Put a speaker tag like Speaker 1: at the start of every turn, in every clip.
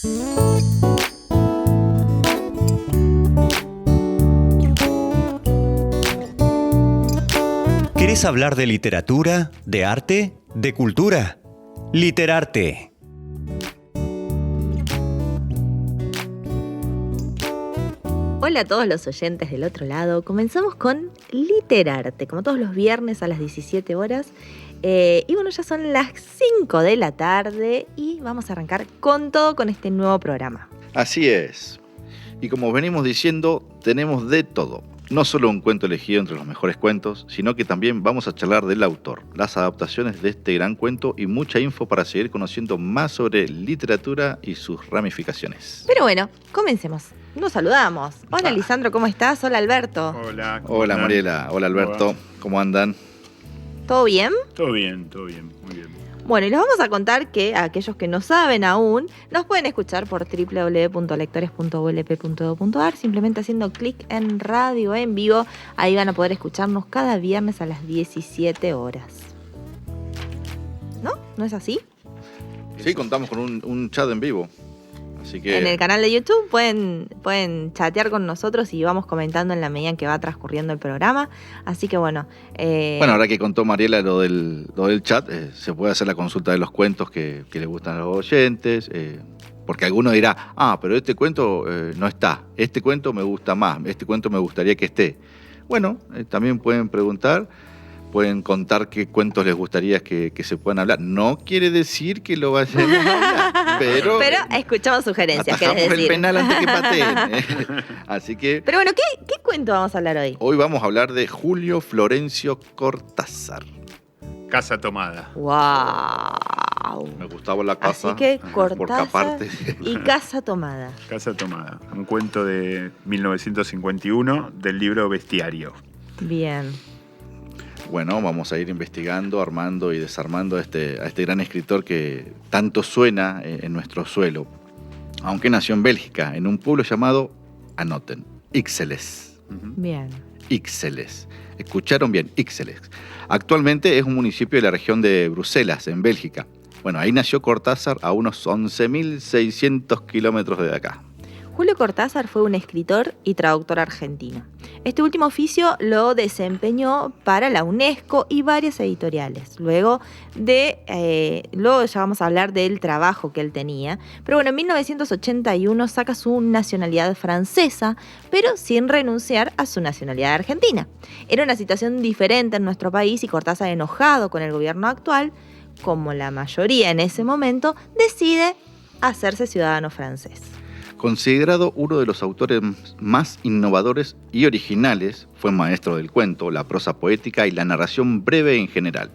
Speaker 1: ¿Querés hablar de literatura, de arte, de cultura? Literarte.
Speaker 2: Hola a todos los oyentes del otro lado. Comenzamos con Literarte, como todos los viernes a las 17 horas. Y bueno, ya son las 5 de la tarde y vamos a arrancar con todo con este nuevo programa.
Speaker 3: Así es. Y como venimos diciendo, tenemos de todo. No solo un cuento elegido entre los mejores cuentos, sino que también vamos a charlar del autor, las adaptaciones de este gran cuento y mucha info para seguir conociendo más sobre literatura y sus ramificaciones.
Speaker 2: Pero bueno, comencemos. Nos saludamos. Hola Lisandro, ¿cómo estás? Hola Alberto.
Speaker 4: Hola.
Speaker 3: Hola Mariela, hola Alberto, ¿cómo andan?
Speaker 2: ¿Todo bien?
Speaker 4: Todo bien, muy bien.
Speaker 2: Bueno, y les vamos a contar que a aquellos que no saben aún, nos pueden escuchar por www.lectores.ulp.edu.ar, simplemente haciendo clic en radio en vivo. Ahí van a poder escucharnos cada viernes a las 17 horas. ¿No? ¿No es así?
Speaker 3: Sí, contamos con un chat en vivo. Así que
Speaker 2: En el canal de YouTube pueden chatear con nosotros y vamos comentando en la medida en que va transcurriendo el programa. Así que bueno.
Speaker 3: Bueno, ahora que contó Mariela lo del chat, se puede hacer la consulta de los cuentos que le gustan a los oyentes. Porque alguno dirá, pero este cuento no está. Este cuento me gusta más. Este cuento me gustaría que esté. Bueno, también pueden preguntar. Pueden contar qué cuentos les gustaría que se puedan hablar. No quiere decir que lo vayan a hablar, pero
Speaker 2: escuchamos sugerencias, querés
Speaker 3: atajamos
Speaker 2: decir.
Speaker 3: el penal antes que pateen. Así que
Speaker 2: Pero bueno, ¿qué cuento vamos a hablar hoy?
Speaker 3: hoy vamos a hablar de Julio Florencio Cortázar.
Speaker 4: Casa tomada.
Speaker 2: ¡Wow!
Speaker 3: Me gustaba la casa.
Speaker 2: Así que
Speaker 3: por
Speaker 2: Cortázar
Speaker 3: caparte.
Speaker 2: y Casa Tomada.
Speaker 4: Casa tomada. Un cuento de 1951 del libro Bestiario.
Speaker 2: Bien.
Speaker 3: Bueno, vamos a ir investigando, armando y desarmando a este gran escritor que tanto suena en nuestro suelo. Aunque nació en Bélgica, en un pueblo llamado, anoten, Ixelles.
Speaker 2: Bien.
Speaker 3: Ixelles. Escucharon bien, Ixelles. Actualmente es un municipio de la región de Bruselas, en Bélgica. Bueno, ahí nació Cortázar a unos 11.600 kilómetros de acá.
Speaker 2: Julio Cortázar fue un escritor y traductor argentino. Este último oficio lo desempeñó para la UNESCO y varias editoriales. Luego ya vamos a hablar del trabajo que él tenía. Pero bueno, en 1981 saca su nacionalidad francesa, pero sin renunciar a su nacionalidad argentina. Era una situación diferente en nuestro país y Cortázar, enojado con el gobierno actual, como la mayoría en ese momento, decide hacerse ciudadano francés.
Speaker 3: Considerado uno de los autores más innovadores y originales, fue maestro del cuento, la prosa poética y la narración breve en general.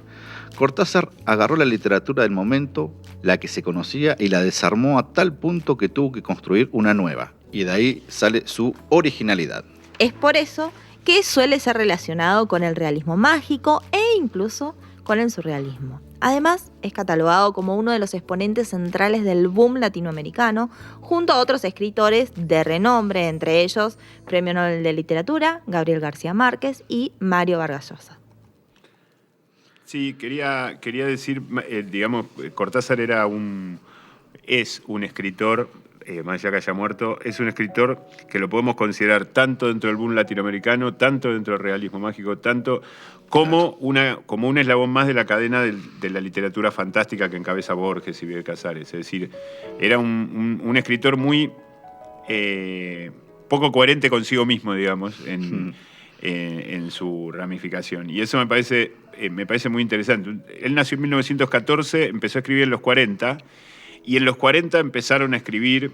Speaker 3: Cortázar agarró la literatura del momento, la que se conocía, y la desarmó a tal punto que tuvo que construir una nueva. Y de ahí sale su originalidad.
Speaker 2: Es por eso que suele ser relacionado con el realismo mágico e incluso con el surrealismo. Además, es catalogado como uno de los exponentes centrales del boom latinoamericano, junto a otros escritores de renombre, entre ellos Premio Nobel de Literatura, Gabriel García Márquez y Mario Vargas Llosa.
Speaker 4: Sí, quería decir, Cortázar es un escritor, más allá que haya muerto, es un escritor que lo podemos considerar tanto dentro del boom latinoamericano, tanto dentro del realismo mágico, tanto como un eslabón más de la cadena de la literatura fantástica que encabeza Borges y Bioy Casares. Es decir, era un escritor muy poco coherente consigo mismo, digamos, en su ramificación. Y eso me parece muy interesante. Él nació en 1914, empezó a escribir en los 40, y en los 40 empezaron a escribir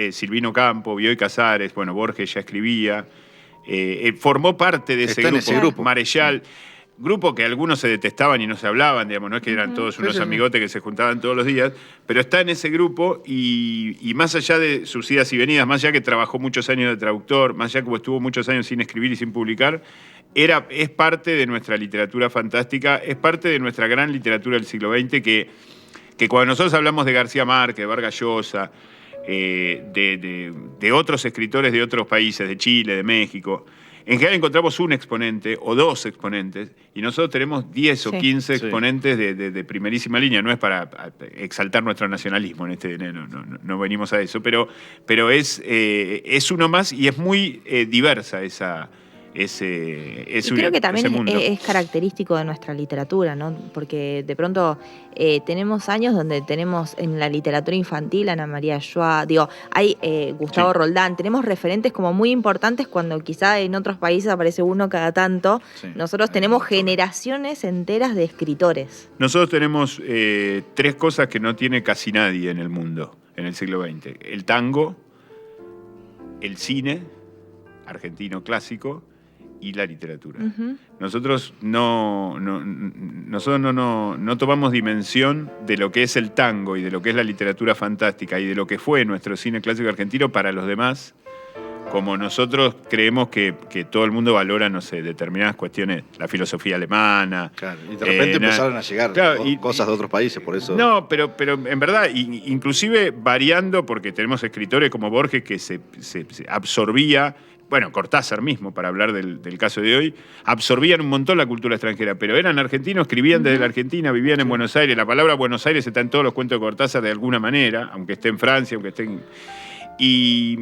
Speaker 4: Silvino Campo, Bioy Casares, Borges ya escribía. Formó parte de ese grupo, Marechal, grupo que algunos se detestaban y no se hablaban, digamos, no es que eran todos unos amigotes que se juntaban todos los días, pero está en ese grupo y más allá de sus idas y venidas, más allá que trabajó muchos años de traductor, más allá que estuvo muchos años sin escribir y sin publicar, es parte de nuestra literatura fantástica, es parte de nuestra gran literatura del siglo XX que cuando nosotros hablamos de García Márquez, de Vargas Llosa, de otros escritores de otros países, de Chile, de México, en general encontramos un exponente o dos exponentes, y nosotros tenemos 10 o 15
Speaker 3: Sí.
Speaker 4: exponentes de primerísima línea. No es para exaltar nuestro nacionalismo, no venimos a eso, pero es uno más y es muy diversa
Speaker 2: Y creo que también
Speaker 4: ese mundo.
Speaker 2: es característico de nuestra literatura, ¿no? Porque de pronto tenemos años donde tenemos en la literatura infantil Ana María Schwab, hay Gustavo
Speaker 4: Sí.
Speaker 2: Roldán, tenemos referentes como muy importantes cuando quizá en otros países aparece uno cada tanto.
Speaker 3: Sí.
Speaker 2: Nosotros tenemos generaciones enteras de escritores.
Speaker 4: Nosotros tenemos 3 cosas que no tiene casi nadie en el mundo en el siglo XX. El tango, el cine argentino clásico y la literatura.
Speaker 2: Ujú.
Speaker 4: Nosotros no tomamos dimensión de lo que es el tango y de lo que es la literatura fantástica y de lo que fue nuestro cine clásico argentino para los demás, como nosotros creemos que todo el mundo valora, no sé, determinadas cuestiones, la filosofía alemana.
Speaker 3: Claro, y de repente empezaron a llegar
Speaker 4: claro,
Speaker 3: cosas de otros países, por eso.
Speaker 4: No, pero en verdad, inclusive variando, porque tenemos escritores como Borges que se absorbía, bueno, Cortázar mismo, para hablar del caso de hoy, absorbían un montón la cultura extranjera, pero eran argentinos, escribían desde la Argentina, vivían en Buenos Aires. La palabra Buenos Aires está en todos los cuentos de Cortázar de alguna manera, aunque esté en Francia, aunque esté en... Y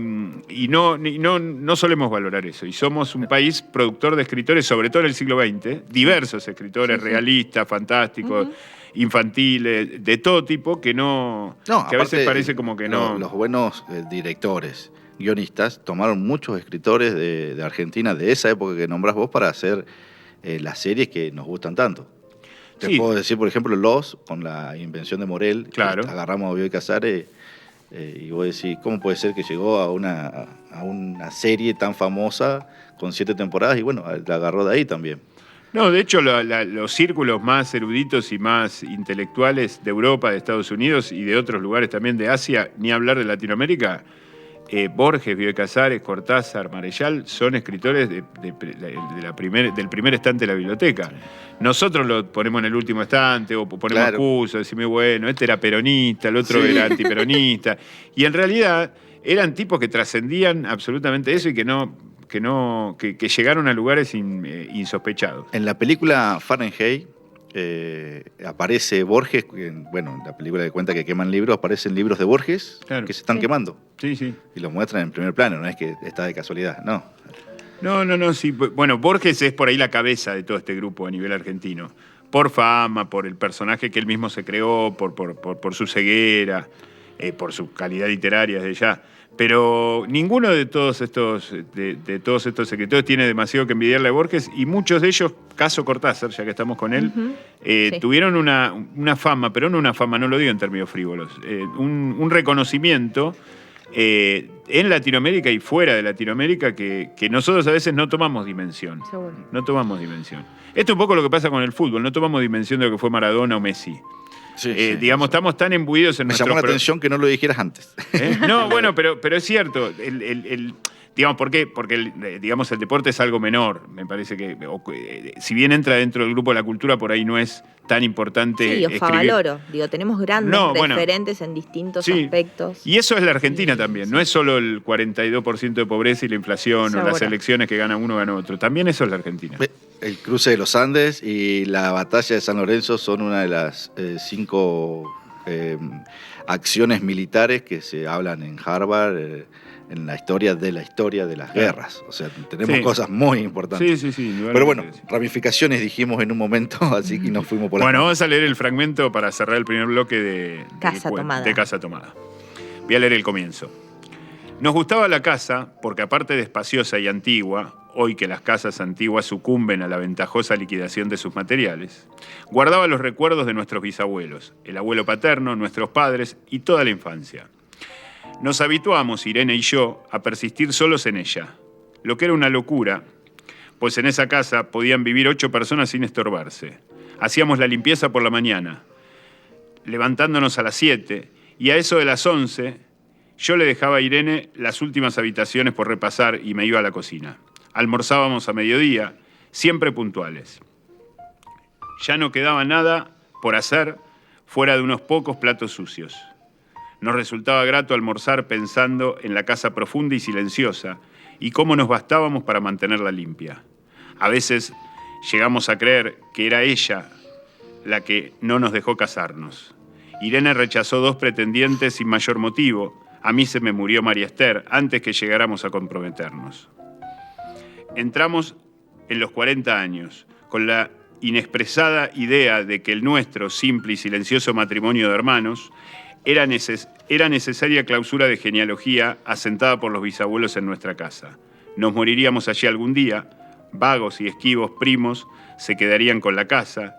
Speaker 4: no solemos valorar eso. Y somos un país productor de escritores, sobre todo en el siglo XX, diversos escritores, realistas, fantásticos, infantiles, de todo tipo, que a
Speaker 3: aparte,
Speaker 4: veces parece como que no.
Speaker 3: Los buenos directores, guionistas, tomaron muchos escritores de Argentina de esa época que nombrás vos para hacer las series que nos gustan tanto. Te
Speaker 4: Sí.
Speaker 3: puedo decir, por ejemplo, con la invención de Morel,
Speaker 4: Claro.
Speaker 3: que agarramos a Bioy Casares y vos decís, ¿cómo puede ser que llegó a una serie tan famosa con 7 temporadas? Y bueno, la agarró de ahí también.
Speaker 4: No, de hecho, los círculos más eruditos y más intelectuales de Europa, de Estados Unidos y de otros lugares también de Asia, ni hablar de Latinoamérica, Borges, Bioy Casares, Cortázar, Marechal, son escritores del primer estante de la biblioteca. Nosotros lo ponemos en el último estante o ponemos
Speaker 3: Claro.
Speaker 4: acuso, decimos, bueno, este era peronista, el otro era antiperonista. Y en realidad eran tipos que trascendían absolutamente eso y que llegaron a lugares insospechados.
Speaker 3: En la película Fahrenheit aparece Borges, bueno, la película que cuenta que queman libros, aparecen libros de Borges
Speaker 4: Claro.
Speaker 3: que se están
Speaker 2: Sí.
Speaker 3: quemando
Speaker 4: Sí, sí.
Speaker 3: y los muestran en primer plano, no es que está de casualidad, no.
Speaker 4: No, sí. Bueno, Borges es por ahí la cabeza de todo este grupo a nivel argentino. Por fama, por el personaje que él mismo se creó, por su ceguera, por su calidad literaria desde ya. Pero ninguno de todos estos escritores tiene demasiado que envidiarle a Borges, y muchos de ellos, caso Cortázar, ya que estamos con él,
Speaker 2: Ujú. Sí.
Speaker 4: tuvieron una fama, pero no una fama, no lo digo en términos frívolos, un reconocimiento en Latinoamérica y fuera de Latinoamérica que nosotros a veces no tomamos dimensión.
Speaker 2: Seguro.
Speaker 4: No tomamos dimensión. Esto es un poco lo que pasa con el fútbol, no tomamos dimensión de lo que fue Maradona o Messi. Digamos, estamos tan imbuidos en
Speaker 3: Me
Speaker 4: nuestro...
Speaker 3: llamó la atención que no lo dijeras antes.
Speaker 4: No, bueno, pero es cierto. Digamos, ¿por qué? Porque digamos, el deporte es algo menor. Me parece que, si bien entra dentro del grupo de la cultura, por ahí no es tan importante
Speaker 2: Sí,
Speaker 4: escribir.
Speaker 2: Favaloro. Tenemos grandes
Speaker 4: No, bueno.
Speaker 2: referentes en distintos
Speaker 4: Sí.
Speaker 2: aspectos.
Speaker 4: Y eso es la Argentina
Speaker 2: Sí,
Speaker 4: también.
Speaker 2: sí.
Speaker 4: No es solo el 42% de pobreza y la inflación o
Speaker 2: Seguro.
Speaker 4: las elecciones que gana uno, gana otro. También eso es la Argentina.
Speaker 3: El cruce de los Andes y la batalla de San Lorenzo son una de las 5 acciones militares que se hablan en Harvard en la historia de las guerras. O sea, tenemos
Speaker 4: Sí.
Speaker 3: cosas muy importantes.
Speaker 4: Sí.
Speaker 3: Pero bueno, ramificaciones dijimos en un momento, así que nos fuimos por la...
Speaker 4: Bueno, vamos a leer el fragmento para cerrar el primer bloque de Casa Tomada. Voy a leer el comienzo. Nos gustaba la casa porque, aparte de espaciosa y antigua, hoy que las casas antiguas sucumben a la ventajosa liquidación de sus materiales, guardaba los recuerdos de nuestros bisabuelos, el abuelo paterno, nuestros padres y toda la infancia. Nos habituamos, Irene y yo, a persistir solos en ella, lo que era una locura, pues en esa casa podían vivir 8 personas sin estorbarse. Hacíamos la limpieza por la mañana, levantándonos a las 7, y a eso de las 11, yo le dejaba a Irene las últimas habitaciones por repasar y me iba a la cocina. Almorzábamos a mediodía, siempre puntuales. Ya no quedaba nada por hacer fuera de unos pocos platos sucios. Nos resultaba grato almorzar pensando en la casa profunda y silenciosa, y cómo nos bastábamos para mantenerla limpia. A veces llegamos a creer que era ella la que no nos dejó casarnos. Irene rechazó 2 pretendientes sin mayor motivo. A mí se me murió María Esther antes que llegáramos a comprometernos. Entramos en los 40 años con la inexpresada idea de que el nuestro simple y silencioso matrimonio de hermanos era necesaria clausura de genealogía asentada por los bisabuelos en nuestra casa. Nos moriríamos allí algún día, vagos y esquivos primos se quedarían con la casa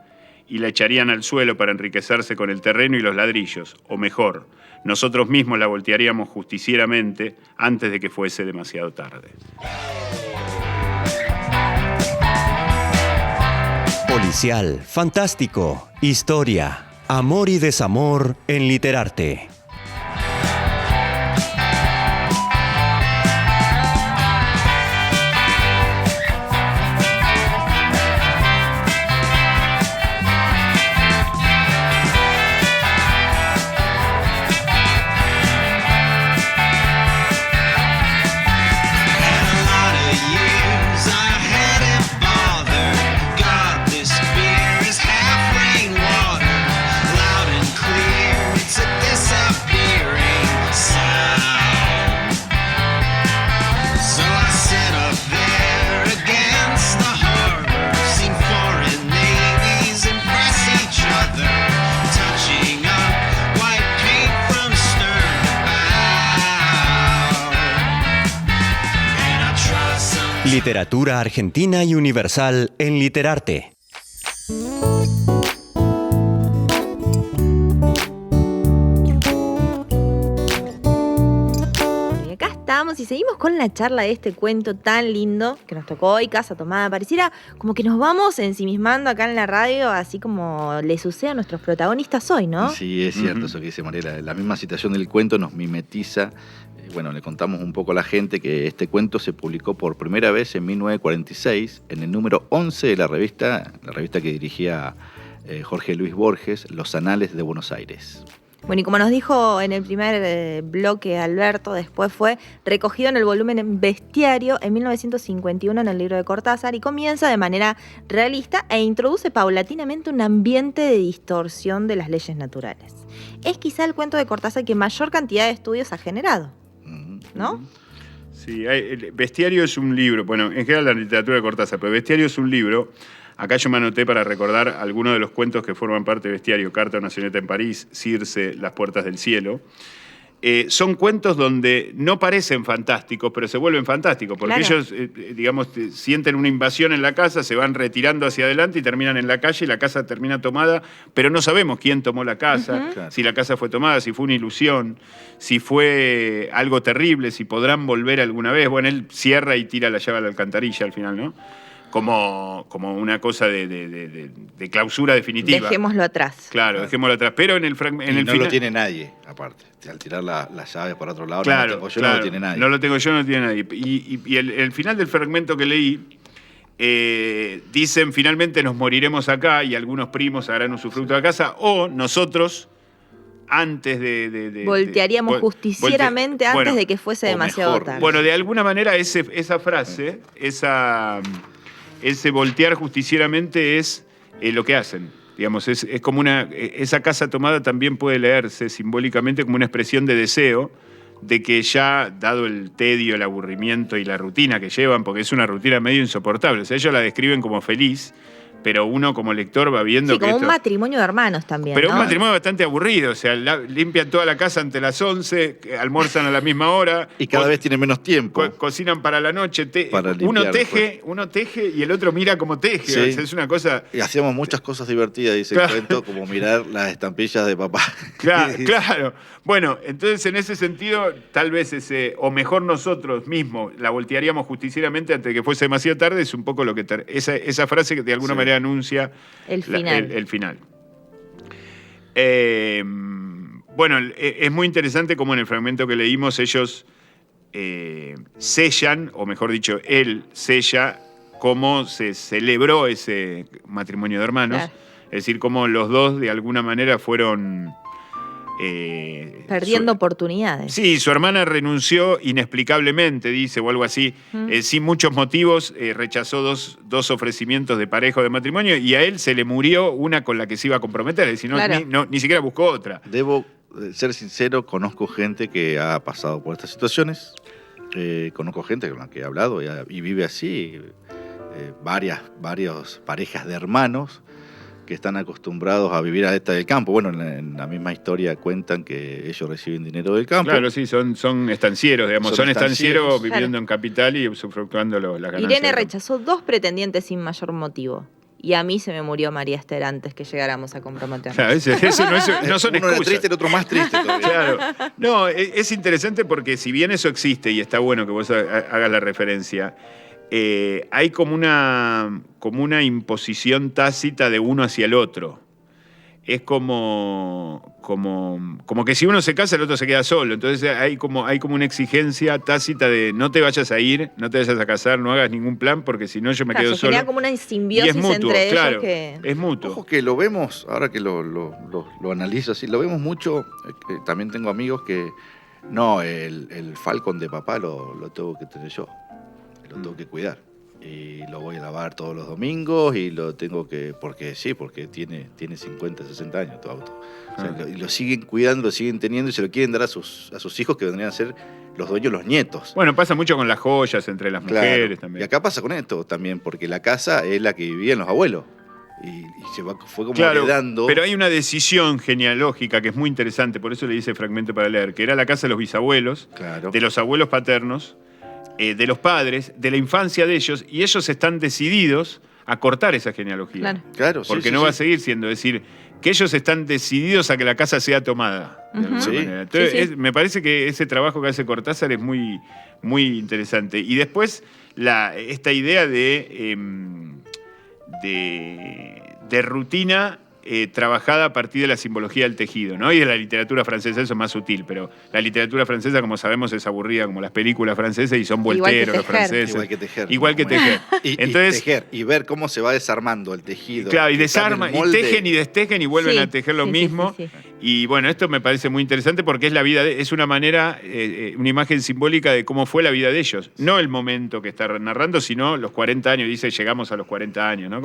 Speaker 4: y la echarían al suelo para enriquecerse con el terreno y los ladrillos, o mejor, nosotros mismos la voltearíamos justicieramente antes de que fuese demasiado tarde.
Speaker 1: Policial, fantástico, historia, amor y desamor en Literarte. Literatura argentina y universal en Literarte.
Speaker 2: Y acá estamos y seguimos con la charla de este cuento tan lindo que nos tocó hoy, Casa Tomada. Pareciera como que nos vamos ensimismando acá en la radio, así como le sucede a nuestros protagonistas hoy, ¿no?
Speaker 3: Sí, es cierto eso que dice Mariela. La misma situación del cuento nos mimetiza. Bueno, le contamos un poco a la gente que este cuento se publicó por primera vez en 1946 en el número 11 de la revista que dirigía Jorge Luis Borges, Los Anales de Buenos Aires.
Speaker 2: Bueno, y como nos dijo en el primer bloque Alberto, después fue recogido en el volumen Bestiario en 1951 en el libro de Cortázar y comienza de manera realista e introduce paulatinamente un ambiente de distorsión de las leyes naturales. Es quizá el cuento de Cortázar que mayor cantidad de estudios ha generado, ¿no?
Speaker 4: Sí, Bestiario es un libro, bueno, en general la literatura de Cortázar, pero Bestiario es un libro. Acá yo me anoté para recordar algunos de los cuentos que forman parte de Bestiario: Carta a una señorita en París, Circe, Las puertas del cielo. Son cuentos donde no parecen fantásticos, pero se vuelven fantásticos, porque
Speaker 2: claro,
Speaker 4: ellos, digamos, sienten una invasión en la casa, se van retirando hacia adelante y terminan en la calle y la casa termina tomada, pero no sabemos quién tomó la casa,
Speaker 3: Claro.
Speaker 4: si la casa fue tomada, si fue una ilusión, si fue algo terrible, si podrán volver alguna vez. Bueno, él cierra y tira la llave a la alcantarilla al final, ¿no? Como una cosa de clausura definitiva.
Speaker 2: dejémoslo atrás.
Speaker 4: Claro, dejémoslo atrás. Pero en el fragmento.
Speaker 3: Y no lo tiene nadie, aparte. Al tirar las llaves para otro lado,
Speaker 4: Claro,
Speaker 3: no lo tengo yo,
Speaker 4: claro,
Speaker 3: no lo tiene nadie.
Speaker 4: No lo tengo yo, no lo tiene nadie. Y el final del fragmento que leí, dicen: finalmente nos moriremos acá y algunos primos harán usufructo de la casa, o nosotros, antes
Speaker 2: Voltearíamos justicieramente antes
Speaker 3: bueno,
Speaker 2: de que fuese
Speaker 3: o
Speaker 2: demasiado
Speaker 3: mejor.
Speaker 2: tarde.
Speaker 4: Bueno, de alguna manera esa frase, ese voltear justicieramente es lo que hacen. Digamos, es como esa casa tomada también puede leerse simbólicamente como una expresión de deseo de que ya, dado el tedio, el aburrimiento y la rutina que llevan, porque es una rutina medio insoportable, o sea, ellos la describen como feliz, pero uno como lector va viendo
Speaker 2: sí,
Speaker 4: que
Speaker 2: como
Speaker 4: esto...
Speaker 2: un matrimonio de hermanos también,
Speaker 4: Pero
Speaker 2: ¿no?
Speaker 4: un matrimonio bastante aburrido, o sea, limpian toda la casa ante las 11, almuerzan a la misma hora.
Speaker 3: Y cada vez tienen menos tiempo.
Speaker 4: Cocinan para la noche.
Speaker 3: Para
Speaker 4: uno
Speaker 3: limpiar,
Speaker 4: teje y el otro mira cómo teje.
Speaker 3: Sí.
Speaker 4: O sea, es una cosa...
Speaker 3: Y hacíamos muchas cosas divertidas, dice
Speaker 4: Claro.
Speaker 3: el cuento, como mirar las estampillas de papá.
Speaker 4: Claro. Bueno, entonces en ese sentido, tal vez o mejor nosotros mismos la voltearíamos justicieramente antes de que fuese demasiado tarde, es un poco lo que... Esa frase que de alguna
Speaker 3: Sí.
Speaker 4: manera anuncia...
Speaker 2: El final.
Speaker 4: El final. Bueno, es muy interesante cómo en el fragmento que leímos ellos sellan, o mejor dicho, él sella cómo se celebró ese matrimonio de hermanos.
Speaker 2: Claro.
Speaker 4: Es decir, cómo los dos de alguna manera fueron
Speaker 2: Perdiendo oportunidades.
Speaker 4: Sí, su hermana renunció inexplicablemente, dice, o algo así, sin muchos motivos, rechazó dos ofrecimientos de pareja o de matrimonio y a él se le murió una con la que se iba a comprometer, es decir, ni siquiera buscó otra.
Speaker 3: Debo ser sincero, conozco gente que ha pasado por estas situaciones, conozco gente con la que he hablado y vive así, varias parejas de hermanos que están acostumbrados a vivir a esta del campo. Bueno, en la misma historia cuentan que ellos reciben dinero del campo.
Speaker 4: Claro, sí, son estancieros, digamos. Son estancieros viviendo en capital y usufructuando las ganancias.
Speaker 2: Irene rechazó 2 pretendientes sin mayor motivo. Y a mí se me murió María Esther antes que llegáramos a comprometernos.
Speaker 4: Claro, eso no son
Speaker 3: uno
Speaker 4: excusas.
Speaker 3: era triste, el otro más triste todavía.
Speaker 4: Claro. No, es interesante porque si bien eso existe, y está bueno que vos hagas la referencia, hay como una imposición tácita de uno hacia el otro. Es como que si uno se casa, el otro se queda solo. Entonces hay como una exigencia tácita de no te vayas a ir, no te vayas a casar, no hagas ningún plan, porque si no yo me quedo
Speaker 2: se
Speaker 4: solo.
Speaker 2: genera como una simbiosis entre ellos que...
Speaker 4: Es mutuo.
Speaker 3: Ojo que lo vemos, ahora que lo analizo así, lo vemos mucho. También tengo amigos que, no, el Falcon de papá lo tengo que tener yo, lo tengo que cuidar. Y lo voy a lavar todos los domingos y lo tengo que... Porque tiene 50, 60 años tu auto. O sea, y lo siguen cuidando, lo siguen teniendo y se lo quieren dar a sus hijos que vendrían a ser los dueños, los nietos.
Speaker 4: Bueno, pasa mucho con las joyas entre las mujeres también.
Speaker 3: Y acá pasa con esto también, porque la casa es la que vivían los abuelos. Y fue como heredando.
Speaker 4: Pero hay una decisión genealógica que es muy interesante, por eso le dice Fragmento para leer, que era la casa de los bisabuelos, de los abuelos paternos, de los padres, de la infancia de ellos, y ellos están decididos a cortar esa genealogía.
Speaker 3: Claro,
Speaker 4: porque no va a seguir siendo, es decir, que ellos están decididos a que la casa sea tomada. De alguna manera. Entonces, me parece que ese trabajo que hace Cortázar es muy, muy interesante. Y después, esta idea de rutina trabajada a partir de la simbología del tejido, ¿no? Y de la literatura francesa, eso es más sutil, pero la literatura francesa, como sabemos, es aburrida como las películas francesas y son vuelteros los franceses.
Speaker 3: Igual que tejer.
Speaker 4: Entonces,
Speaker 3: y tejer, y ver cómo se va desarmando el tejido.
Speaker 4: Claro, y desarman, y tejen y destejen y vuelven a tejer lo mismo. Sí. Y bueno, esto me parece muy interesante porque es la vida, es una manera, una imagen simbólica de cómo fue la vida de ellos. No el momento que está narrando, sino los 40 años, dice, llegamos a los 40 años, ¿no?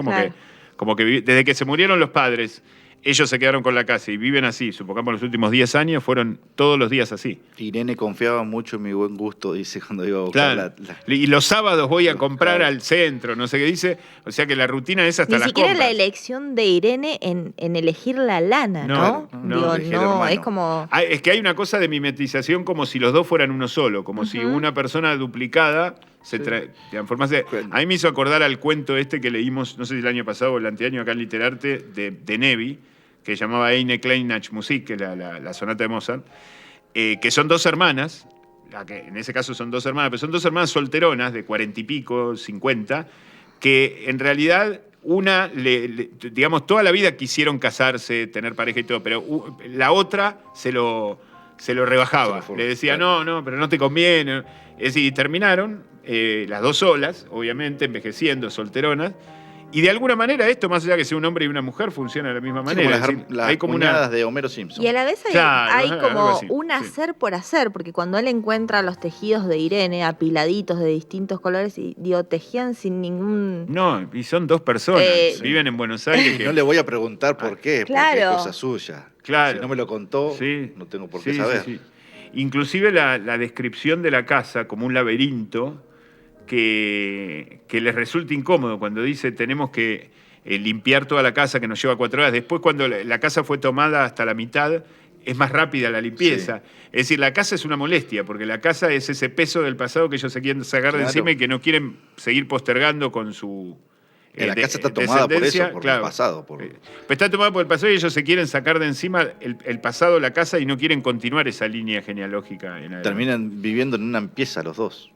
Speaker 4: Como que desde que se murieron los padres, ellos se quedaron con la casa y viven así, supongamos los últimos 10 años, fueron todos los días así.
Speaker 3: Irene confiaba mucho en mi buen gusto, dice, cuando iba a buscar
Speaker 4: Y los sábados voy a comprar al centro, no sé qué dice. O sea que la rutina es hasta las compras.
Speaker 2: Ni siquiera la elección de Irene en elegir la lana, ¿no? No, es como...
Speaker 4: Es que hay una cosa de mimetización como si los dos fueran uno solo, como si una persona duplicada se transformase. A mí me hizo acordar al cuento este que leímos, no sé si el año pasado o el anteaño acá en Literarte, de Nevi, que llamaba Eine kleine Musik, que es la sonata de Mozart, que son 2 hermanas, que en ese caso son 2 hermanas, pero son 2 hermanas solteronas de 40 y pico, 50, que en realidad una, digamos, toda la vida quisieron casarse, tener pareja y todo, pero la otra se lo rebajaba. Le decía, no, pero no te conviene. Es decir, terminaron las 2 solas, obviamente, envejeciendo, solteronas. Y de alguna manera esto, más allá de que sea un hombre y una mujer, funciona de la misma manera.
Speaker 3: Como las cuñadas de Homero Simpson.
Speaker 2: Y a la vez hay como un hacer por hacer, porque cuando él encuentra los tejidos de Irene apiladitos de distintos colores, y tejían sin ningún...
Speaker 4: No, y son 2 personas, viven en Buenos Aires.
Speaker 3: No le voy a preguntar por qué, porque es cosa suya.
Speaker 4: Claro.
Speaker 3: Si no me lo contó, no tengo por qué saber.
Speaker 4: Sí. Inclusive la descripción de la casa como un laberinto que les resulta incómodo cuando dice tenemos que limpiar toda la casa que nos lleva 4 horas. Después cuando la casa fue tomada hasta la mitad es más rápida la limpieza. Es decir, la casa es una molestia porque la casa es ese peso del pasado que ellos se quieren sacar de encima y que no quieren seguir postergando con su...
Speaker 3: la casa está tomada por eso, por el pasado.
Speaker 4: Pero está tomada por el pasado y ellos se quieren sacar de encima el pasado de la casa y no quieren continuar esa línea genealógica.
Speaker 3: Terminan viviendo en una pieza los 2.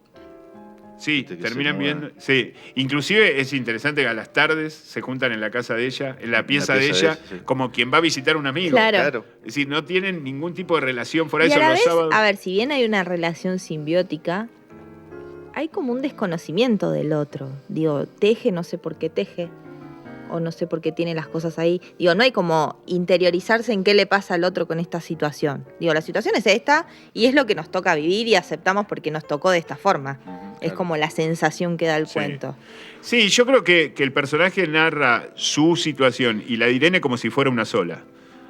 Speaker 4: Sí, terminan viendo. Sí, inclusive es interesante que a las tardes se juntan en la casa de ella, en la pieza de ella, como quien va a visitar a un amigo.
Speaker 2: Claro.
Speaker 4: Es decir, no tienen ningún tipo de relación fuera de
Speaker 2: eso
Speaker 4: los sábados.
Speaker 2: A ver, si bien hay una relación simbiótica, hay como un desconocimiento del otro. Digo, teje, no sé por qué teje. o no sé por qué tiene las cosas ahí. Digo, no hay como interiorizarse en qué le pasa al otro con esta situación. Digo, la situación es esta y es lo que nos toca vivir y aceptamos porque nos tocó de esta forma. Es como la sensación que da el cuento.
Speaker 4: Sí, yo creo que el personaje narra su situación y la de Irene como si fuera una sola.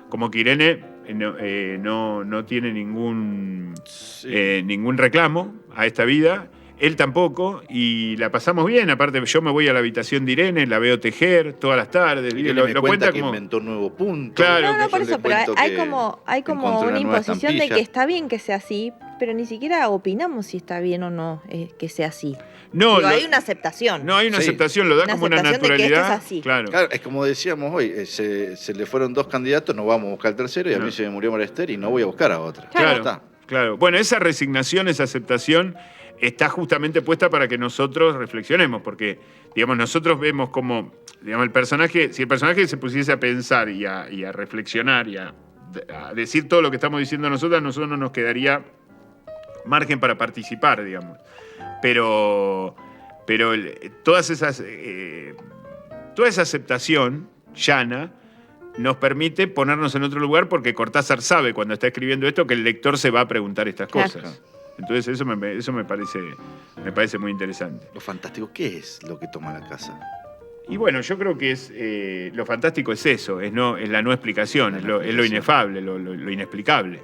Speaker 4: Como que Irene no tiene ningún reclamo a esta vida, él tampoco, y la pasamos bien. Aparte, yo me voy a la habitación de Irene, la veo tejer todas las tardes.
Speaker 3: Y él me cuenta que inventó un nuevo punto.
Speaker 4: Claro,
Speaker 2: no, por eso, pero hay como una imposición de que está bien que sea así, pero ni siquiera opinamos si está bien o no que sea así.
Speaker 4: No,
Speaker 2: hay una aceptación.
Speaker 4: No, hay una aceptación, lo da como una naturalidad.
Speaker 2: De que esto es así.
Speaker 3: Claro, es como decíamos hoy, se le fueron 2 candidatos, no vamos a buscar el tercero, y a mí se me murió María Esther y no voy a buscar a otra.
Speaker 4: Claro. Bueno, esa resignación, esa aceptación está justamente puesta para que nosotros reflexionemos, porque, digamos, nosotros vemos como, digamos, si el personaje se pusiese a pensar y a reflexionar y a decir todo lo que estamos diciendo nosotros no nos quedaría margen para participar, digamos. Pero toda esa aceptación llana nos permite ponernos en otro lugar, porque Cortázar sabe cuando está escribiendo esto que el lector se va a preguntar estas cosas. Entonces eso me parece muy interesante.
Speaker 3: Lo fantástico, ¿qué es lo que toma la casa?
Speaker 4: Y bueno, yo creo que lo fantástico es eso, es la no explicación, es lo inefable, lo inexplicable.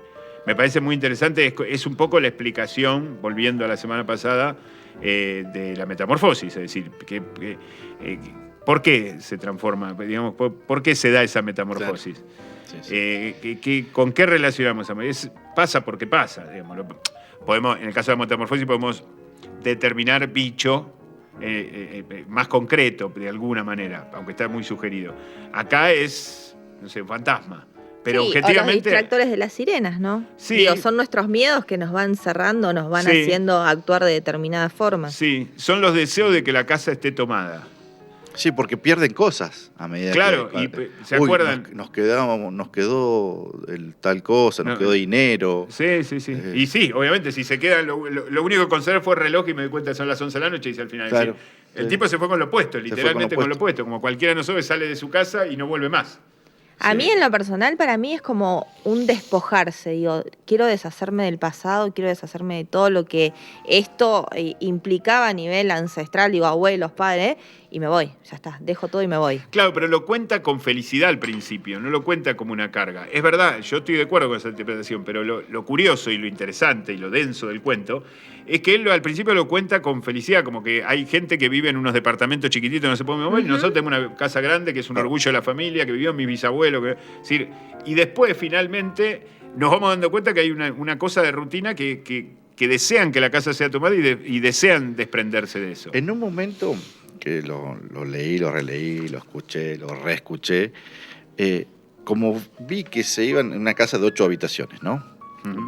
Speaker 4: Me parece muy interesante, es un poco la explicación, volviendo a la semana pasada, de la metamorfosis, es decir, ¿por qué se transforma? Digamos, ¿por qué se da esa metamorfosis? Claro. ¿Con qué relacionamos? Pasa porque pasa, digamos. En el caso de la metamorfosis podemos determinar bicho más concreto, de alguna manera, aunque está muy sugerido. Acá es, no sé, un fantasma. Pero objetivamente. O los
Speaker 2: distractores de las sirenas, ¿no?
Speaker 4: Sí.
Speaker 2: Digo, son nuestros miedos que nos van cerrando, nos van haciendo actuar de determinada forma.
Speaker 4: Sí, son los deseos de que la casa esté tomada.
Speaker 3: Sí, porque pierden cosas a medida
Speaker 4: que... ¿se acuerdan?
Speaker 3: Nos quedó el tal cosa, nos quedó dinero.
Speaker 4: Sí. Y sí, obviamente, si se queda, lo único que conservé fue el reloj y me di cuenta que son las 11 de la noche y dice al final.
Speaker 3: Claro,
Speaker 4: el tipo se fue con lo opuesto, literalmente con lo opuesto. Como cualquiera de nosotros sale de su casa y no vuelve más.
Speaker 2: A mí, en lo personal, para mí es como un despojarse. Digo, quiero deshacerme del pasado, quiero deshacerme de todo lo que esto implicaba a nivel ancestral, digo, abuelos, padres, y me voy, ya está, dejo todo y me voy.
Speaker 4: Claro, pero lo cuenta con felicidad al principio, no lo cuenta como una carga. Es verdad, yo estoy de acuerdo con esa interpretación, pero lo curioso y lo interesante y lo denso del cuento es que él al principio lo cuenta con felicidad, como que hay gente que vive en unos departamentos chiquititos, no se puede mover, y nosotros tenemos una casa grande que es un orgullo de la familia, que vivió mi bisabuelo. Es decir, y después finalmente nos vamos dando cuenta que hay una cosa de rutina que desean que la casa sea tomada y desean desprenderse de eso.
Speaker 3: En un momento que lo leí, lo releí, lo escuché, lo reescuché, como vi que se iban en una casa de 8 habitaciones, ¿no?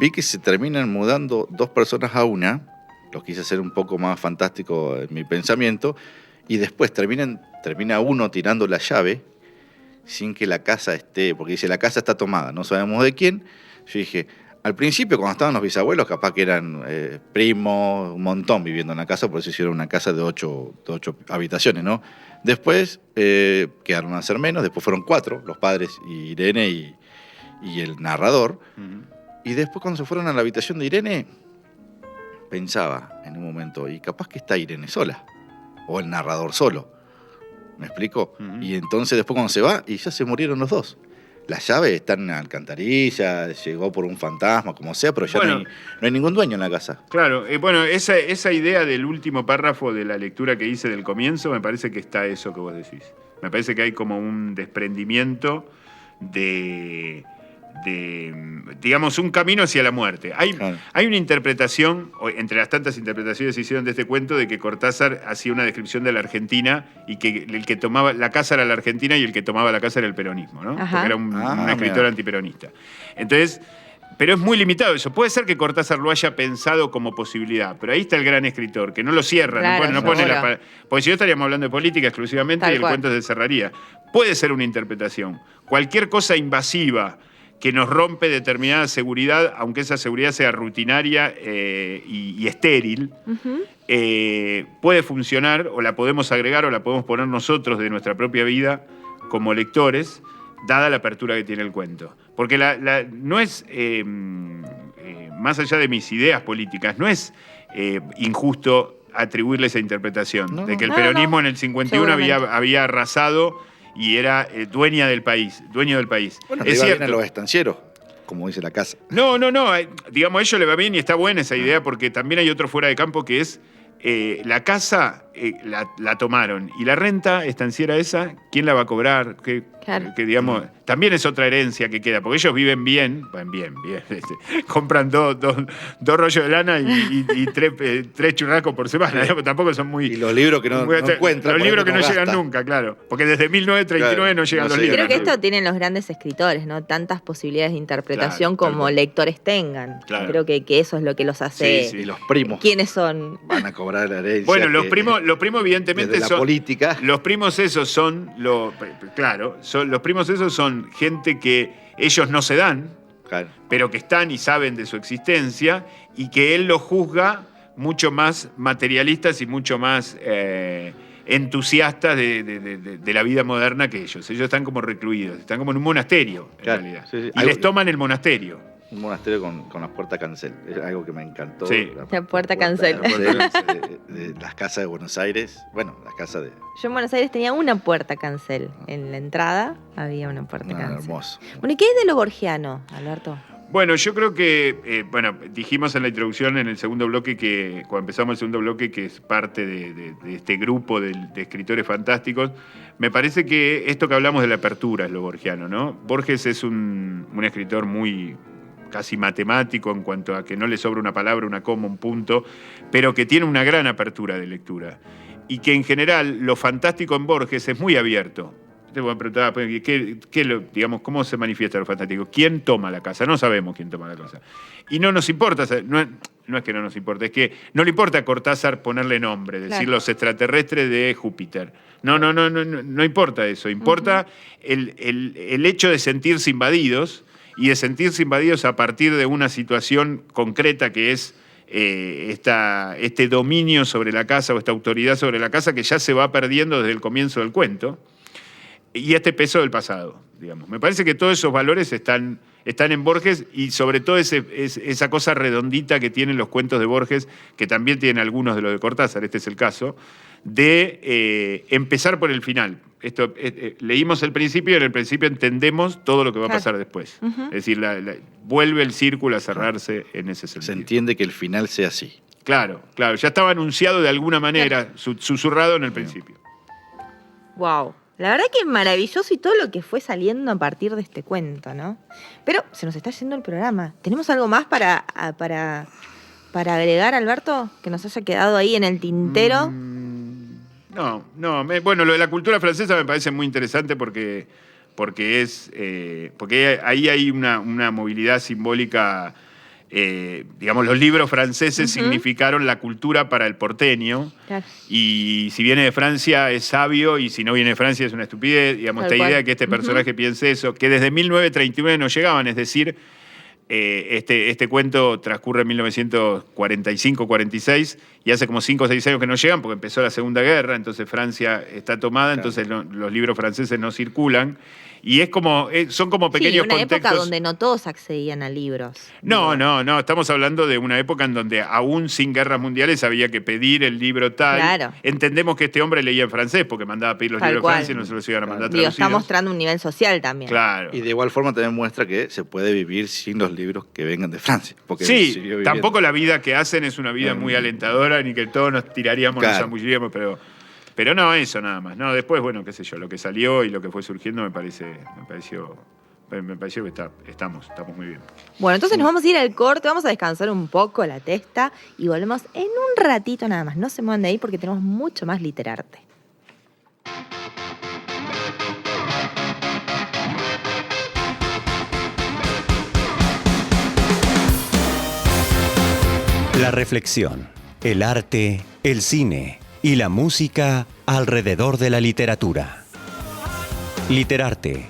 Speaker 3: Vi que se terminan mudando 2 personas a una, lo quise hacer un poco más fantástico en mi pensamiento, y después termina uno tirando la llave sin que la casa esté, porque dice, la casa está tomada, no sabemos de quién. Yo dije, al principio cuando estaban los bisabuelos, capaz que eran primos, un montón viviendo en la casa, por eso hicieron una casa de 8 habitaciones, ¿no? Después quedaron a ser menos, después fueron 4, los padres, Irene y el narrador. Y después cuando se fueron a la habitación de Irene, pensaba en un momento, y capaz que está Irene sola, o el narrador solo. ¿Me explico? Y entonces después cuando se va, y ya se murieron los 2. La llave está en la alcantarilla, llegó por un fantasma, como sea, pero ya no hay ningún dueño en la casa.
Speaker 4: Claro, bueno, esa idea del último párrafo de la lectura que hice del comienzo, me parece que está eso que vos decís. Me parece que hay como un desprendimiento de digamos, un camino hacia la muerte. Hay una interpretación, entre las tantas interpretaciones que se hicieron de este cuento, de que Cortázar hacía una descripción de la Argentina y que el que tomaba la casa era la Argentina y el que tomaba la casa era el peronismo, ¿no? Porque era un escritor antiperonista. Entonces, pero es muy limitado eso. Puede ser que Cortázar lo haya pensado como posibilidad, pero ahí está el gran escritor, que no lo cierra, claro, no pone porque si no estaríamos hablando de política exclusivamente y el cuento se cerraría. Puede ser una interpretación. Cualquier cosa invasiva que nos rompe determinada seguridad, aunque esa seguridad sea rutinaria y estéril, puede funcionar, o la podemos agregar, o la podemos poner nosotros de nuestra propia vida como lectores, dada la apertura que tiene el cuento. Porque no es, más allá de mis ideas políticas, no es injusto atribuirle esa interpretación de que el peronismo en el 51 había arrasado y era dueño del país.
Speaker 3: Bueno,
Speaker 4: es cierto.
Speaker 3: A los estancieros, como dice la casa.
Speaker 4: No. Digamos, a ellos le va bien y está buena esa idea, porque también hay otro fuera de campo que es la casa la tomaron y la renta estanciera esa, ¿quién la va a cobrar?
Speaker 2: Claro.
Speaker 4: Que digamos, también es otra herencia que queda, porque ellos viven bien, compran dos rollos de lana y tres churrascos por semana, digamos, tampoco son muy...
Speaker 3: Y los libros que no encuentran.
Speaker 4: Los libros que no llegan
Speaker 3: gastan
Speaker 4: nunca, claro, porque desde 1939 no llegan los libros.
Speaker 2: Creo que esto tienen los grandes escritores, ¿no? Tantas posibilidades de interpretación como lectores tengan.
Speaker 4: Claro.
Speaker 2: Creo que eso es lo que los hace...
Speaker 3: Y los primos.
Speaker 2: ¿Quiénes son?
Speaker 3: Van a cobrar la herencia.
Speaker 4: Bueno, los primos evidentemente
Speaker 3: desde la política.
Speaker 4: Los primos esos son los primos esos son gente que ellos no se dan,
Speaker 3: Claro.
Speaker 4: pero que están y saben de su existencia, y que él los juzga mucho más materialistas y mucho más entusiastas de la vida moderna que ellos. Ellos están como recluidos, están como en un monasterio, en realidad.
Speaker 3: Sí.
Speaker 4: Y les toman el monasterio.
Speaker 3: Un monasterio con la puerta cancel. Es algo que me encantó.
Speaker 4: Sí.
Speaker 2: La puerta cancel.
Speaker 3: De las casas de Buenos Aires. Bueno, las casas de...
Speaker 2: Yo en Buenos Aires tenía una puerta cancel. En la entrada había una puerta cancel.
Speaker 3: Hermoso.
Speaker 2: Bueno, ¿y qué es de lo borgiano, Alberto?
Speaker 4: Bueno, yo creo que, dijimos en la introducción, en el segundo bloque, que cuando empezamos el segundo bloque, que es parte de este grupo de escritores fantásticos, me parece que esto que hablamos de la apertura es lo borgiano, ¿no? Borges es un escritor muy casi matemático en cuanto a que no le sobra una palabra, una coma, un punto, pero que tiene una gran apertura de lectura. Y que en general lo fantástico en Borges es muy abierto. Te voy a preguntar, digamos, ¿cómo se manifiesta lo fantástico? ¿Quién toma la casa? No sabemos quién toma la casa. Y no nos importa, no es que no nos importa, es que no le importa a Cortázar ponerle nombre, decir los extraterrestres de Júpiter. No importa eso. Importa el hecho de sentirse invadidos, y de sentirse invadidos a partir de una situación concreta que es este dominio sobre la casa o esta autoridad sobre la casa que ya se va perdiendo desde el comienzo del cuento, y este peso del pasado, digamos. Me parece que todos esos valores están en Borges, y sobre todo esa cosa redondita que tienen los cuentos de Borges, que también tienen algunos de los de Cortázar, este es el caso, de empezar por el final. Leímos el principio y en el principio entendemos todo lo que va a pasar después. Es decir, vuelve el círculo a cerrarse en ese sentido.
Speaker 3: Se entiende que el final sea así.
Speaker 4: Claro, ya estaba anunciado de alguna manera, susurrado en el principio.
Speaker 2: Wow. La verdad que maravilloso, y todo lo que fue saliendo a partir de este cuento, ¿no? Pero se nos está yendo el programa. ¿Tenemos algo más para agregar, Alberto? Que nos haya quedado ahí en el tintero.
Speaker 4: Bueno, lo de la cultura francesa me parece muy interesante porque ahí hay una movilidad simbólica. Digamos, los libros franceses significaron la cultura para el porteño. Claro. Y si viene de Francia es sabio, y si no viene de Francia es una estupidez. Digamos, esta idea de que este personaje piense eso, que desde 1939 no llegaban, es decir, este cuento transcurre en 1945-46 y hace como 5 o 6 años que no llegan porque empezó la Segunda Guerra, entonces Francia está tomada, claro. Entonces los libros franceses no circulan. Y son como pequeños
Speaker 2: una
Speaker 4: contextos.
Speaker 2: Época donde no todos accedían a libros.
Speaker 4: No, estamos hablando de una época en donde aún sin guerras mundiales había que pedir el libro tal.
Speaker 2: Claro.
Speaker 4: Entendemos que este hombre leía en francés porque mandaba a pedir los libros de Francia y no se los iban a mandar traducidos.
Speaker 2: Está mostrando un nivel social también.
Speaker 4: Claro.
Speaker 3: Y de igual forma también muestra que se puede vivir sin los libros que vengan de Francia. Porque
Speaker 4: sí, tampoco la vida que hacen es una vida muy alentadora, ni que todos nos tiraríamos, nos zambullíamos, pero no, eso nada más. No, después, bueno, qué sé yo, lo que salió y lo que fue surgiendo me pareció que estamos muy bien.
Speaker 2: Bueno, entonces nos vamos a ir al corte, vamos a descansar un poco la testa y volvemos en un ratito nada más. No se muevan de ahí porque tenemos mucho más Literarte.
Speaker 1: La reflexión, el arte, el cine y la música alrededor de la literatura. Literarte.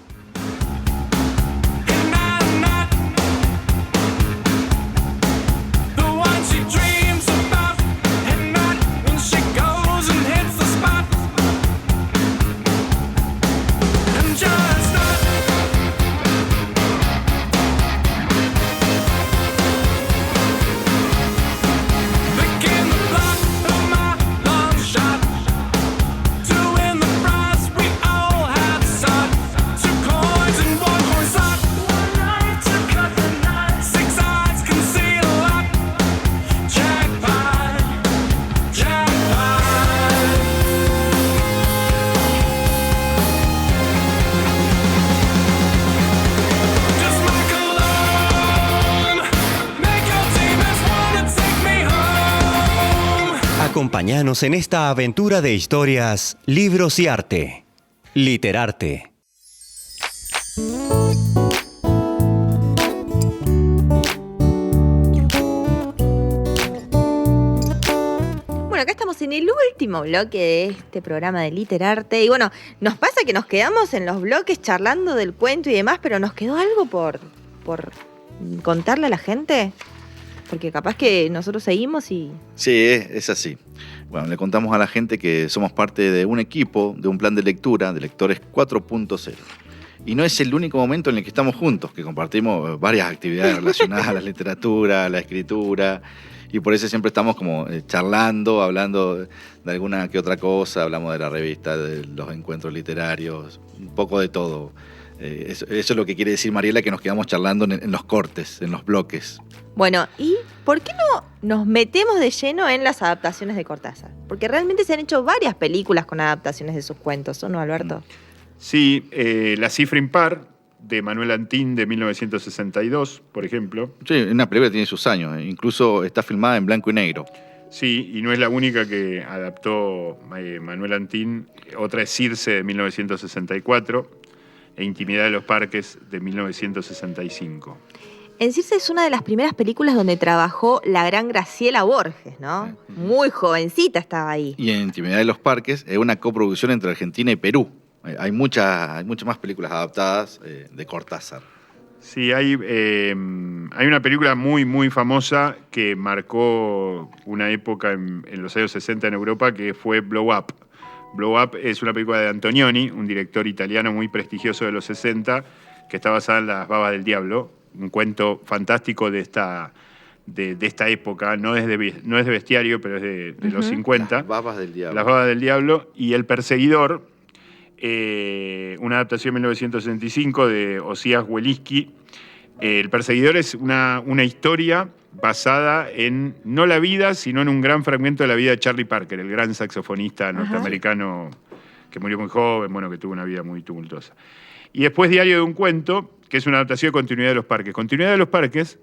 Speaker 1: Acompáñanos en esta aventura de historias, libros y arte. Literarte.
Speaker 2: Bueno, acá estamos en el último bloque de este programa de Literarte. Y bueno, nos pasa que nos quedamos en los bloques charlando del cuento y demás, pero nos quedó algo por contarle a la gente. Porque capaz que nosotros seguimos y...
Speaker 3: Sí, es así. Bueno, le contamos a la gente que somos parte de un equipo, de un plan de lectura, de Lectores 4.0. Y no es el único momento en el que estamos juntos, que compartimos varias actividades relacionadas a la literatura, a la escritura, y por eso siempre estamos como charlando, hablando de alguna que otra cosa, hablamos de la revista, de los encuentros literarios, un poco de todo. Eso es lo que quiere decir Mariela, que nos quedamos charlando en los cortes, en los bloques.
Speaker 2: Bueno, ¿y por qué no nos metemos de lleno en las adaptaciones de Cortázar? Porque realmente se han hecho varias películas con adaptaciones de sus cuentos, ¿o no, Alberto?
Speaker 4: Sí, La cifra impar, de Manuel Antín, de 1962, por ejemplo.
Speaker 3: Sí, una película que tiene sus años, incluso está filmada en blanco y negro.
Speaker 4: Sí, y no es la única que adaptó Manuel Antín. Otra es Circe, de 1964, e Intimidad de los parques, de 1965.
Speaker 2: En Circe es una de las primeras películas donde trabajó la gran Graciela Borges, ¿no? Muy jovencita estaba ahí.
Speaker 3: Y en Intimidad de los parques es una coproducción entre Argentina y Perú. Hay muchas más películas adaptadas de Cortázar.
Speaker 4: Sí, hay una película muy, muy famosa que marcó una época en los años 60 en Europa, que fue Blow Up. Blow Up es una película de Antonioni, un director italiano muy prestigioso de los 60, que está basada en Las babas del diablo, un cuento fantástico de esta época. No es de Bestiario, pero es de los 50.
Speaker 3: Las babas del diablo.
Speaker 4: Las babas del diablo. Y El perseguidor, una adaptación de 1965 de Osías Wielicki. El perseguidor es una historia basada en, no la vida, sino en un gran fragmento de la vida de Charlie Parker, el gran saxofonista norteamericano que murió muy joven, bueno, que tuvo una vida muy tumultuosa. Y después Diario de un cuento, que es una adaptación de Continuidad de los parques. Continuidad de los parques,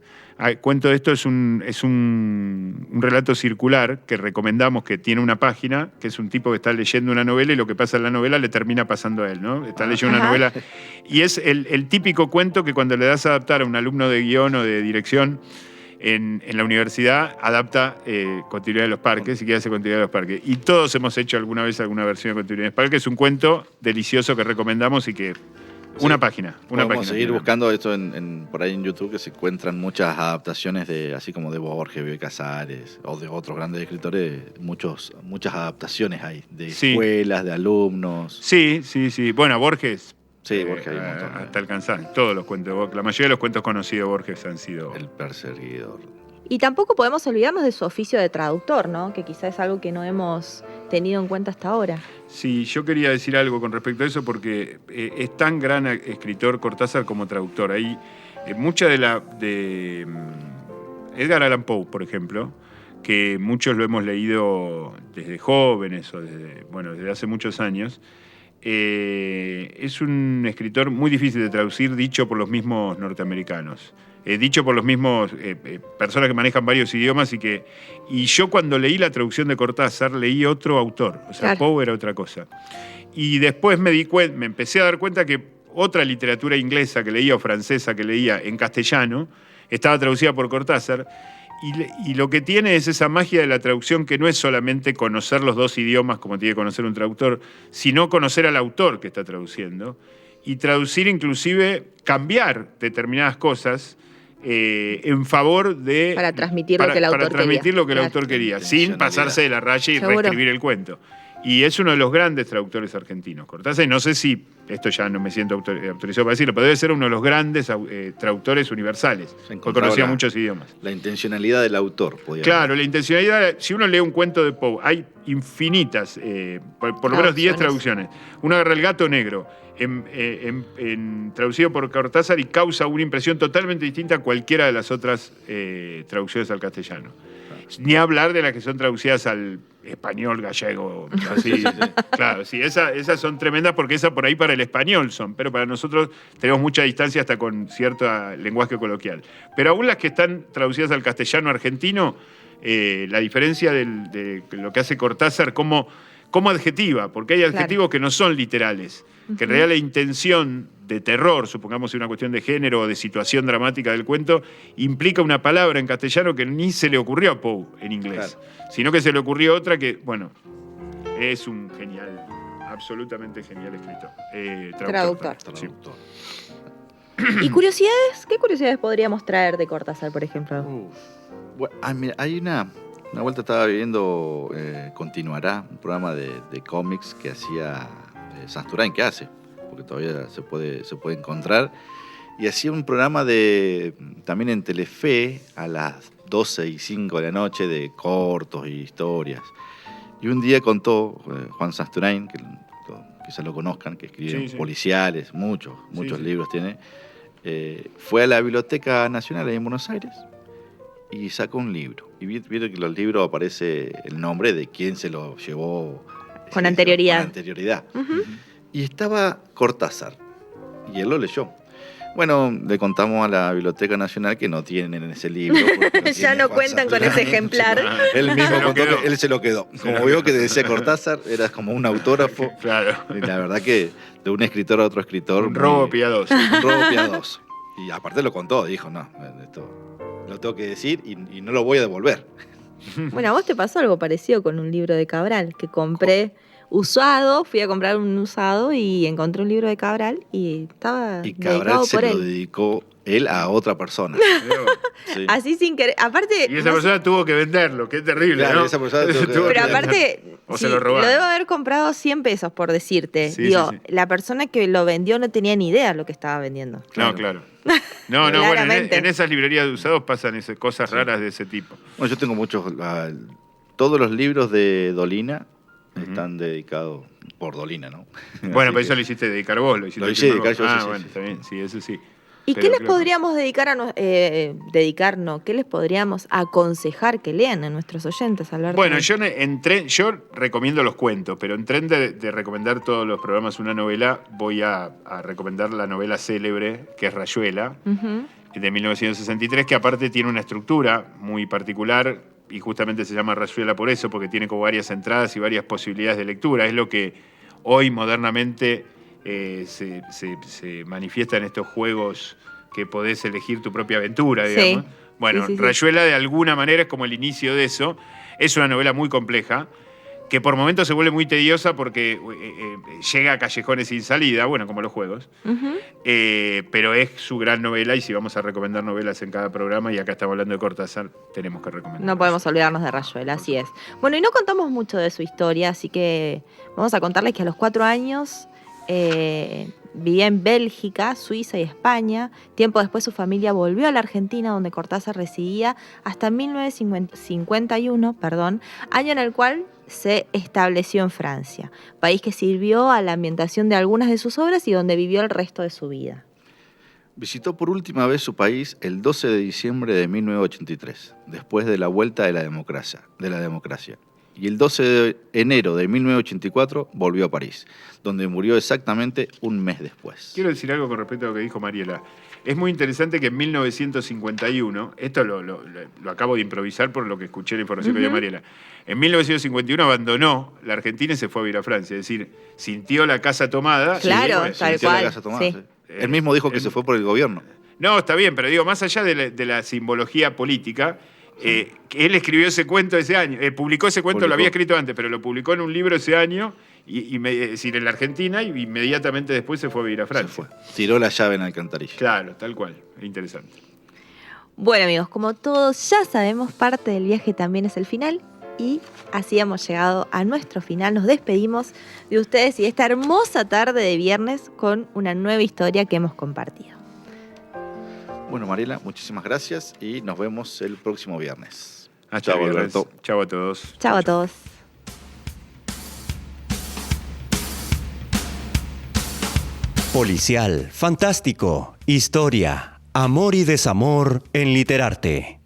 Speaker 4: cuento de esto, es un relato circular que recomendamos, que tiene una página, que es un tipo que está leyendo una novela y lo que pasa en la novela le termina pasando a él, ¿no? Está leyendo una novela y es el típico cuento que cuando le das a adaptar a un alumno de guión o de dirección en la universidad, adapta Continuidad de los parques y que hace Continuidad de los parques. Y todos hemos hecho alguna vez alguna versión de Continuidad de los parques. Es un cuento delicioso que recomendamos y que... Una página.
Speaker 3: Podemos seguir buscando esto por ahí en YouTube, que se encuentran muchas adaptaciones así como de Borges, Bioy Casares, o de otros grandes escritores, muchas adaptaciones hay, de escuelas, de alumnos.
Speaker 4: Sí. Bueno, Borges.
Speaker 3: Sí, Borges hay un montón.
Speaker 4: Hasta alcanzar. Todos los cuentos. La mayoría de los cuentos conocidos de Borges han sido...
Speaker 3: El perseguidor.
Speaker 2: Y tampoco podemos olvidarnos de su oficio de traductor, ¿no? Que quizás es algo que no hemos tenido en cuenta hasta ahora.
Speaker 4: Sí, yo quería decir algo con respecto a eso porque es tan gran escritor Cortázar como traductor. Hay mucha de Edgar Allan Poe, por ejemplo, que muchos lo hemos leído desde jóvenes o desde hace muchos años. Es un escritor muy difícil de traducir, dicho por los mismos norteamericanos. Dicho por los mismos personas que manejan varios idiomas y yo cuando leí la traducción de Cortázar leí otro autor, o sea, Poe era otra cosa. Y después me empecé a dar cuenta que otra literatura inglesa que leía o francesa que leía en castellano estaba traducida por Cortázar y lo que tiene es esa magia de la traducción, que no es solamente conocer los dos idiomas como tiene que conocer un traductor, sino conocer al autor que está traduciendo y traducir, inclusive cambiar determinadas cosas en favor de...
Speaker 2: Para transmitir lo que el autor quería.
Speaker 4: Sin pasarse de la raya y reescribir el cuento. Y es uno de los grandes traductores argentinos, Cortázar, y no sé si, esto ya no me siento autorizado para decirlo, pero debe ser uno de los grandes traductores universales, porque conocía muchos idiomas.
Speaker 3: La intencionalidad del autor.
Speaker 4: Claro, la intencionalidad, si uno lee un cuento de Poe, hay infinitas, por lo menos 10 traducciones. Uno agarra El gato negro, traducido por Cortázar, y causa una impresión totalmente distinta a cualquiera de las otras traducciones al castellano. Ni hablar de las que son traducidas al español, gallego, así. Claro, sí, esas son tremendas porque esas por ahí para el español son, pero para nosotros tenemos mucha distancia hasta con cierto lenguaje coloquial. Pero aún las que están traducidas al castellano argentino la diferencia de lo que hace Cortázar como adjetiva, porque hay adjetivos que no son literales, que en realidad la intención de terror, supongamos una cuestión de género o de situación dramática del cuento, implica una palabra en castellano que ni se le ocurrió a Poe en inglés, sino que se le ocurrió otra que, bueno, es un genial, absolutamente genial escritor.
Speaker 2: Traductor.
Speaker 4: Sí.
Speaker 2: ¿Y curiosidades? ¿Qué curiosidades podríamos traer de Cortázar, por ejemplo?
Speaker 3: Bueno, mira, hay una vuelta estaba viendo, continuará, un programa de cómics que hacía Sasturain, que hace, porque todavía se puede encontrar, y hacía un programa también en Telefe a las 12:05 de la noche de cortos y historias. Y un día contó Juan Sasturain, que quizás lo conozcan, que escribe policiales, muchos libros tiene, fue a la Biblioteca Nacional ahí en Buenos Aires y sacó un libro. Y vieron que en los libros aparece el nombre de quién se lo llevó
Speaker 2: con anterioridad.
Speaker 3: Uh-huh. Y estaba Cortázar. Y él lo leyó. Bueno, le contamos a la Biblioteca Nacional que no tienen en ese libro.
Speaker 2: Ya no cuentan con ese ejemplar.
Speaker 3: Él mismo contó que él se lo quedó. Como vio que decía Cortázar, era como un autógrafo.
Speaker 4: Claro.
Speaker 3: Y la verdad que de un escritor a otro escritor.
Speaker 4: Un robo piadoso.
Speaker 3: Un robo piadoso. Y aparte lo contó, dijo, no, esto lo tengo que decir y no lo voy a devolver.
Speaker 2: Bueno, a vos te pasó algo parecido con un libro de Cabral, que compré usado, fui a comprar un usado y encontré un libro de Cabral y estaba
Speaker 3: y Cabral
Speaker 2: dedicado
Speaker 3: se
Speaker 2: por
Speaker 3: lo
Speaker 2: él.
Speaker 3: dedicó él a otra persona.
Speaker 2: Sí. Así sin querer. Aparte.
Speaker 4: Y esa persona tuvo que venderlo, qué terrible,
Speaker 3: claro,
Speaker 4: ¿no?
Speaker 3: Esa persona tuvo que
Speaker 2: pero aparte,
Speaker 4: o
Speaker 2: sí,
Speaker 4: se lo robaron.
Speaker 2: Lo debo haber comprado 100 pesos, por decirte.
Speaker 4: Sí,
Speaker 2: Digo,
Speaker 4: sí.
Speaker 2: la persona que lo vendió no tenía ni idea de lo que estaba vendiendo.
Speaker 4: No, claro. No, bueno, en esas librerías de usados pasan cosas raras de ese tipo.
Speaker 3: Bueno, yo tengo muchos. Todos los libros de Dolina están dedicados por Dolina, ¿no?
Speaker 4: Bueno, pero eso lo hiciste dedicar vos. Lo hice
Speaker 3: dedicar yo, sí.
Speaker 4: Bueno, está bien, sí, eso sí.
Speaker 2: ¿Y qué les podríamos dedicarnos? ¿Qué les podríamos aconsejar que lean a nuestros oyentes, Alberto?
Speaker 4: Bueno, yo recomiendo los cuentos, pero en tren de recomendar todos los programas una novela, voy a recomendar la novela célebre, que es Rayuela, de 1963, que aparte tiene una estructura muy particular, y justamente se llama Rayuela por eso, porque tiene como varias entradas y varias posibilidades de lectura. Es lo que hoy modernamente se manifiesta en estos juegos que podés elegir tu propia aventura, digamos.
Speaker 2: Sí.
Speaker 4: Bueno,
Speaker 2: sí.
Speaker 4: Rayuela de alguna manera es como el inicio de eso. Es una novela muy compleja, que por momentos se vuelve muy tediosa porque llega a callejones sin salida, bueno, como los juegos. Pero es su gran novela, y si vamos a recomendar novelas en cada programa, y acá estamos hablando de Cortázar, tenemos que recomendar.
Speaker 2: No podemos olvidarnos de Rayuela, así es. Bueno, y no contamos mucho de su historia, así que vamos a contarles que a los 4 años vivía en Bélgica, Suiza y España. Tiempo después su familia volvió a la Argentina, donde Cortázar residía hasta 1951, año en el cual se estableció en Francia, país que sirvió a la ambientación de algunas de sus obras y donde vivió el resto de su vida.
Speaker 3: Visitó por última vez su país el 12 de diciembre de 1983, después de la vuelta de la democracia. Y el 12 de enero de 1984 volvió a París, donde murió exactamente un mes después.
Speaker 4: Quiero decir algo con respecto a lo que dijo Mariela. Es muy interesante que en 1951, esto lo acabo de improvisar por lo que escuché la información que dio Mariela, en 1951 abandonó la Argentina y se fue a vivir a Francia. Es decir, sintió la casa tomada.
Speaker 2: Claro,
Speaker 4: sí,
Speaker 2: tal
Speaker 3: Sintió
Speaker 2: cual.
Speaker 3: la casa tomada,
Speaker 2: Sí.
Speaker 3: sí. Él mismo dijo que se fue por el gobierno.
Speaker 4: No, está bien, pero digo, más allá de la simbología política, que él escribió ese cuento ese año, publicó ese cuento, lo había escrito antes, pero lo publicó en un libro ese año, es decir, en la Argentina, y inmediatamente después se fue a vivir a Francia.
Speaker 3: Se fue. Tiró la llave en la alcantarilla.
Speaker 4: Claro, tal cual. Interesante.
Speaker 2: Bueno, amigos, como todos ya sabemos, parte del viaje también es el final. Y así hemos llegado a nuestro final. Nos despedimos de ustedes y de esta hermosa tarde de viernes con una nueva historia que hemos compartido.
Speaker 3: Bueno, Mariela, muchísimas gracias y nos vemos el próximo viernes.
Speaker 4: Hasta
Speaker 3: Chao,
Speaker 4: viernes.
Speaker 3: Alberto.
Speaker 4: Chao a todos.
Speaker 2: Chao a todos.
Speaker 1: Policial, fantástico, historia, amor y desamor en Literarte.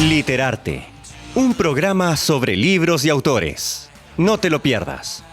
Speaker 1: Literarte, un programa sobre libros y autores. No te lo pierdas.